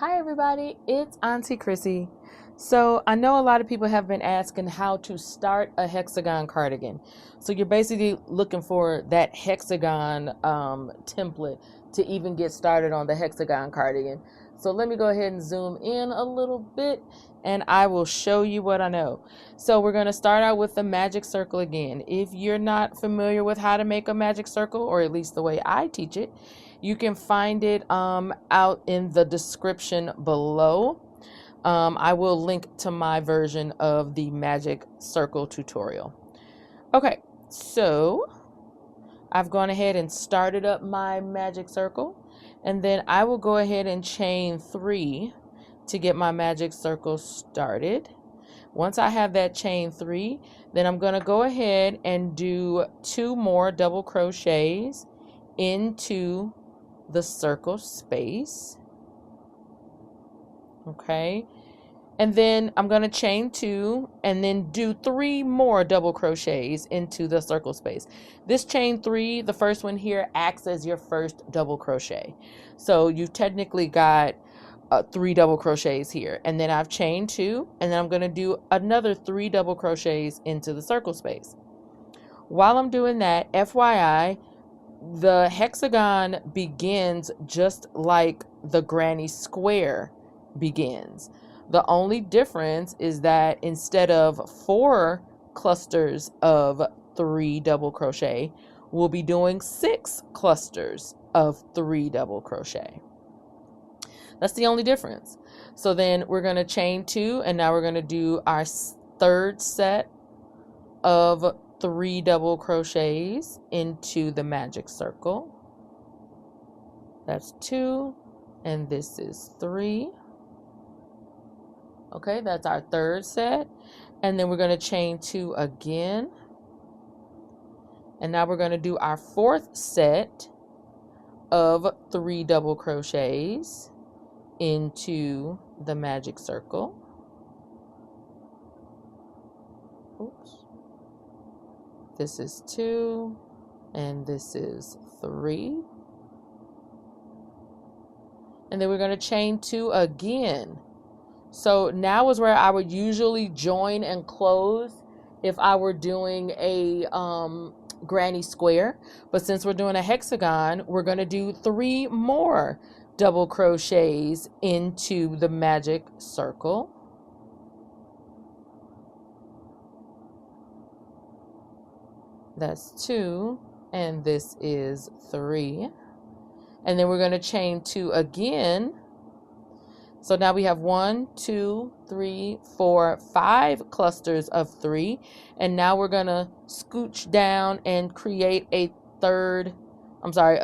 Hi everybody, it's Auntie Chrissy. So I know a lot of people have been asking how to start a hexagon cardigan. So you're basically looking for that hexagon template to even get started on the hexagon cardigan. So let me go ahead and zoom in a little bit and I will show you what I know. So we're going to start out with the magic circle again. If you're not familiar with how to make a magic circle, or at least the way I teach it, you can find it out in the description below. I will link to my version of the magic circle tutorial. Okay, so I've gone ahead and started up my magic circle, and then I will go ahead and chain 3 to get my magic circle started. Once I have that chain 3, then I'm going to go ahead and do 2 more double crochets into the circle space. Okay, and then I'm going to chain 2 and then do 3 more double crochets into the circle space. This chain 3, the first one here, acts as your first double crochet, so you've technically got 3 double crochets here, and then I've chained 2, and then I'm going to do another 3 double crochets into the circle space. While I'm doing that, FYI, the hexagon begins just like the granny square begins. The only difference is that instead of 4 clusters of 3 double crochet, we'll be doing 6 clusters of 3 double crochet. That's the only difference. So then we're going to chain 2, and now we're going to do our third set of 3 double crochets into the magic circle. That's 2, and this is 3. Okay, that's our third set, and then we're going to chain 2 again, and now we're going to do our fourth set of 3 double crochets into the magic circle. Oops. This is 2, and this is 3. And then we're going to chain 2 again. So now is where I would usually join and close if I were doing a granny square. But since we're doing a hexagon, we're going to do 3 more double crochets into the magic circle. That's 2, and this is 3. And then we're going to chain 2 again. So now we have 1, 2, 3, 4, 5 clusters of 3. And now we're going to scooch down and create a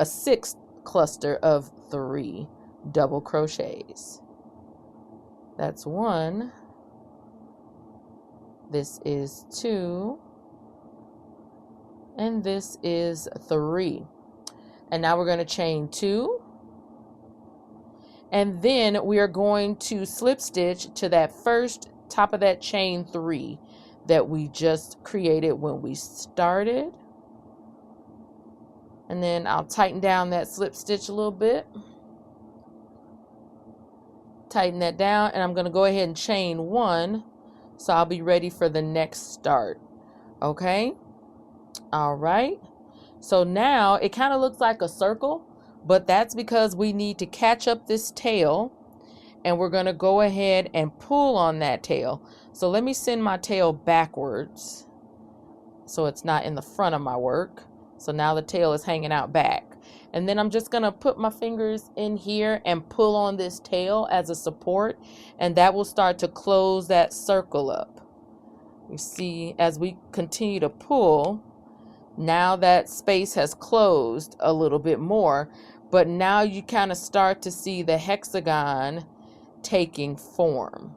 sixth cluster of 3 double crochets. That's 1. This is 2. And this is 3. And now we're going to chain 2. And then we are going to slip stitch to that first top of that chain 3 that we just created when we started. And then I'll tighten down that slip stitch a little bit. Tighten that down, and I'm going to go ahead and chain 1 so I'll be ready for the next start. Okay? All right. So now it kind of looks like a circle, but that's because we need to catch up this tail, and we're going to go ahead and pull on that tail. So let me send my tail backwards so it's not in the front of my work. So now the tail is hanging out back. And then I'm just going to put my fingers in here and pull on this tail as a support, and that will start to close that circle up. You see, as we continue to pull, now that space has closed a little bit more, but now you kind of start to see the hexagon taking form.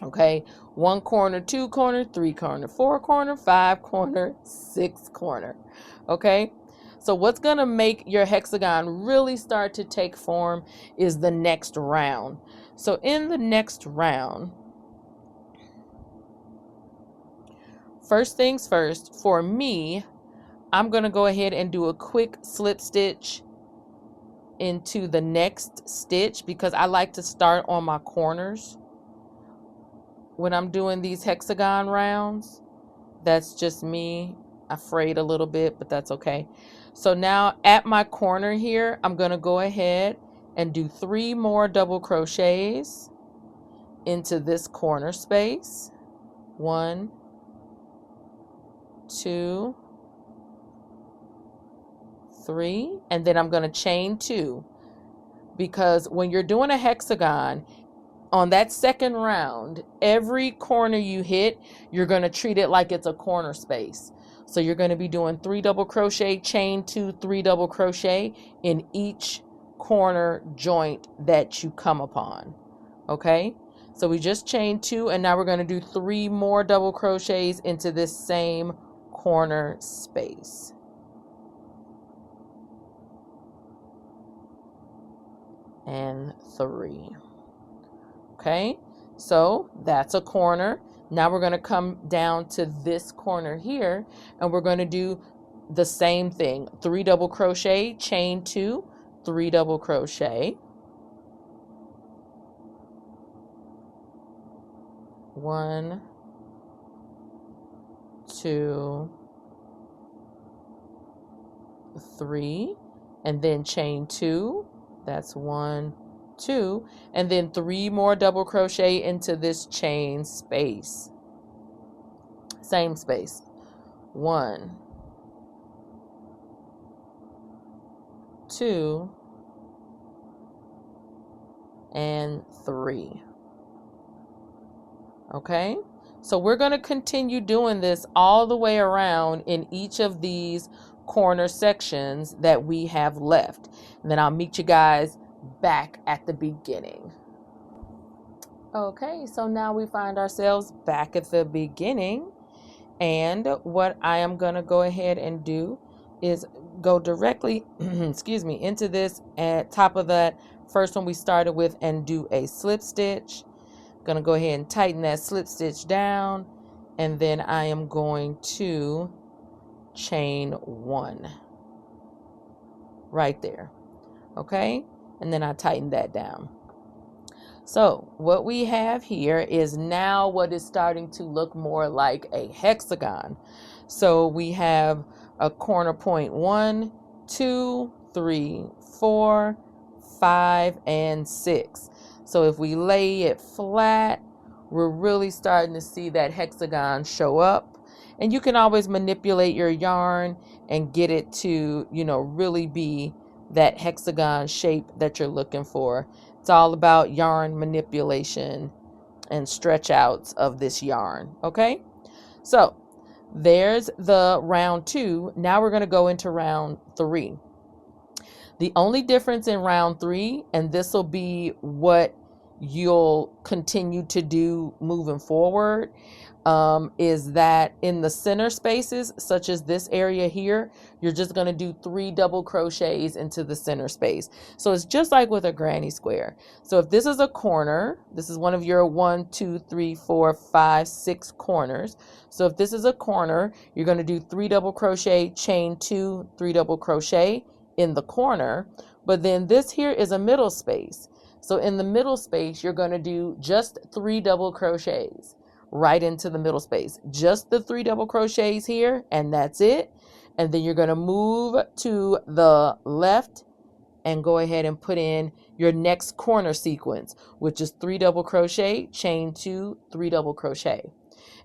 Okay, 1 corner, 2 corner, 3 corner, 4 corner, 5 corner, 6 corner. Okay, so what's going to make your hexagon really start to take form is the next round. So in the next round, first things first, for me, I'm going to go ahead and do a quick slip stitch into the next stitch because I like to start on my corners when I'm doing these hexagon rounds. That's just me. I frayed a little bit, but that's okay. So now at my corner here, I'm going to go ahead and do 3 more double crochets into this corner space. 1, 2, 3, and then I'm going to chain 2, because when you're doing a hexagon, on that second round, every corner you hit, you're going to treat it like it's a corner space. So you're going to be doing 3 double crochet, chain 2, 3 double crochet in each corner joint that you come upon. Okay, so we just chained 2, and now we're going to do 3 more double crochets into this same corner space. And 3. Okay, so that's a corner. Now we're going to come down to this corner here, and we're going to do the same thing. 3 double crochet, chain 2, 3 double crochet. 1, 2, 3, and then chain 2. That's 1, 2, and then 3 more double crochet into this chain space. Same space. 1, 2, and 3. Okay, so we're going to continue doing this all the way around in each of these corner sections that we have left, and then I'll meet you guys back at the beginning. Okay, so now we find ourselves back at the beginning, and what I am going to go ahead and do is go directly excuse me, into this at top of that first one we started with and do a slip stitch. Going to go ahead and tighten that slip stitch down, and then I am going to chain 1 right there. Okay, and then I tighten that down. So what we have here is now what is starting to look more like a hexagon. So we have a corner point 1, 2, 3, 4, 5, and 6. So if we lay it flat, we're really starting to see that hexagon show up. And you can always manipulate your yarn and get it to, really be that hexagon shape that you're looking for. It's all about yarn manipulation and stretch outs of this yarn. Okay, so there's the round 2. Now we're going to go into round 3. The only difference in round 3, and this will be what you'll continue to do moving forward, is that in the center spaces, such as this area here, you're just going to do 3 double crochets into the center space. So it's just like with a granny square. So if this is a corner, this is one of your 1, 2, 3, 4, 5, 6 corners. So if this is a corner, you're going to do 3 double crochet, chain 2, 3 double crochet in the corner. But then this here is a middle space. So in the middle space, you're going to do just 3 double crochets right into the middle space. Just the 3 double crochets here, and that's it. And then you're going to move to the left and go ahead and put in your next corner sequence, which is 3 double crochet, chain 2, 3 double crochet.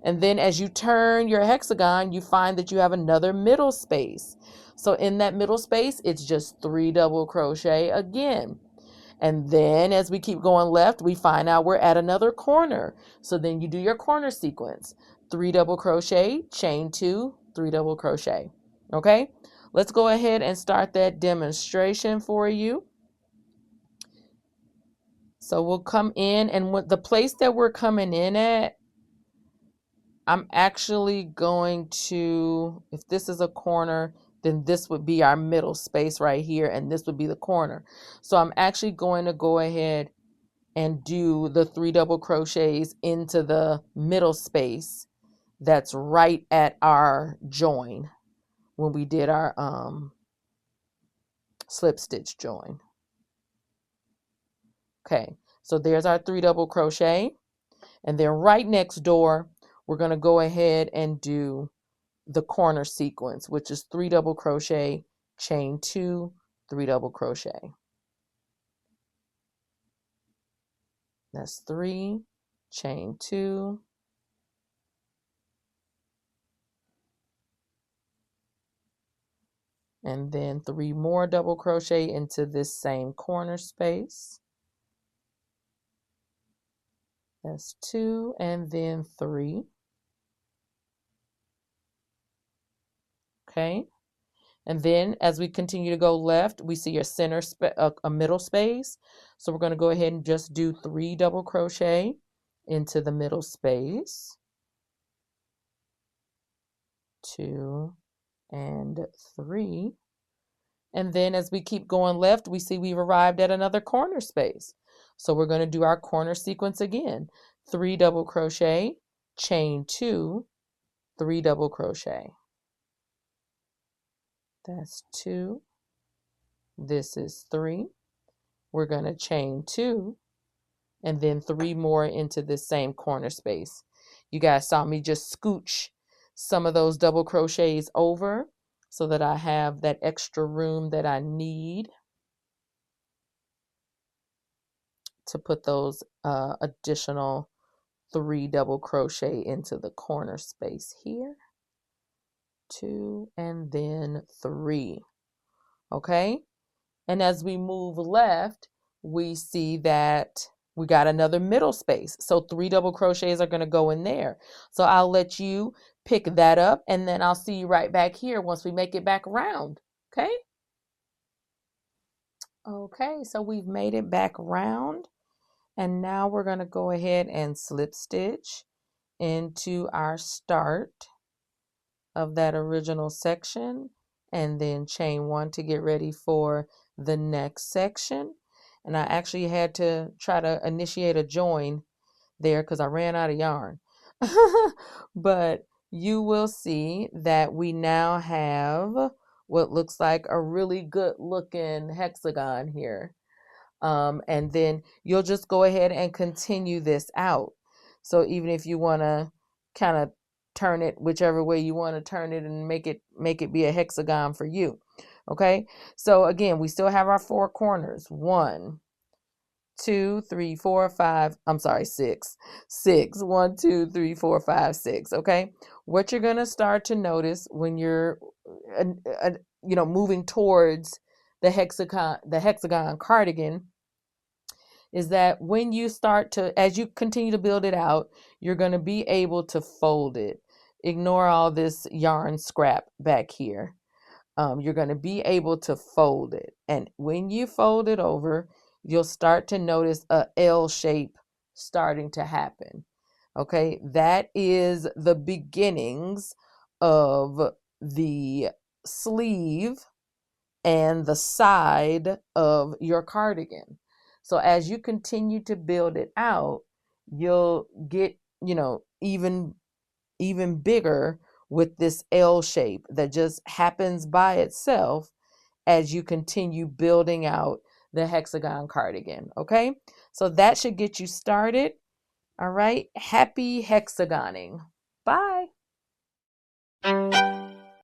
And then as you turn your hexagon, you find that you have another middle space. So in that middle space, it's just 3 double crochet again. And then as we keep going left, we find out we're at another corner. So then you do your corner sequence, 3 double crochet, chain 2, 3 double crochet. Okay, let's go ahead and start that demonstration for you. So we'll come in, and with the place that we're coming in at, I'm actually going to, if this is a corner, then this would be our middle space right here, and this would be the corner. So I'm actually going to go ahead and do the 3 double crochets into the middle space that's right at our join when we did our slip stitch join. Okay, so there's our 3 double crochet. And then right next door, we're going to go ahead and do the corner sequence, which is 3 double crochet, chain 2, 3 double crochet. That's 3, chain 2, and then 3 more double crochet into this same corner space. That's 2, and then 3. Okay. And then as we continue to go left, we see a middle space. So we're going to go ahead and just do 3 double crochet into the middle space. 2 and 3. And then as we keep going left, we see we've arrived at another corner space. So we're going to do our corner sequence again. 3 double crochet, chain 2, 3 double crochet. That's 2. This is 3. We're going to chain 2 and then 3 more into this same corner space. You guys saw me just scooch some of those double crochets over so that I have that extra room that I need to put those additional 3 double crochet into the corner space here. 2 and then 3. Okay, and as we move left, we see that we got another middle space. So 3 double crochets are going to go in there. So I'll let you pick that up, and then I'll see you right back here once we make it back around. Okay? Okay, so we've made it back round, and now we're going to go ahead and slip stitch into our start of that original section, and then chain 1 to get ready for the next section. And I actually had to try to initiate a join there because I ran out of yarn. But you will see that we now have what looks like a really good looking hexagon here. And then you'll just go ahead and continue this out. So even if you want to kind of turn it whichever way you want to turn it and make it be a hexagon for you. Okay, so again, we still have our 4 corners. 1, 2, 3, 4, 5. I'm sorry, 6. 6. 1, 2, 3, 4, 5, 6. Okay, what you're gonna start to notice when you're moving towards the hexagon cardigan is that when you start to, as you continue to build it out, you're going to be able to fold it. Ignore all this yarn scrap back here. You're going to be able to fold it. And when you fold it over, you'll start to notice a L shape starting to happen. Okay, that is the beginnings of the sleeve and the side of your cardigan. So as you continue to build it out, you'll get, even bigger with this L shape that just happens by itself as you continue building out the hexagon cardigan. Okay, so that should get you started. All right, happy hexagoning. Bye.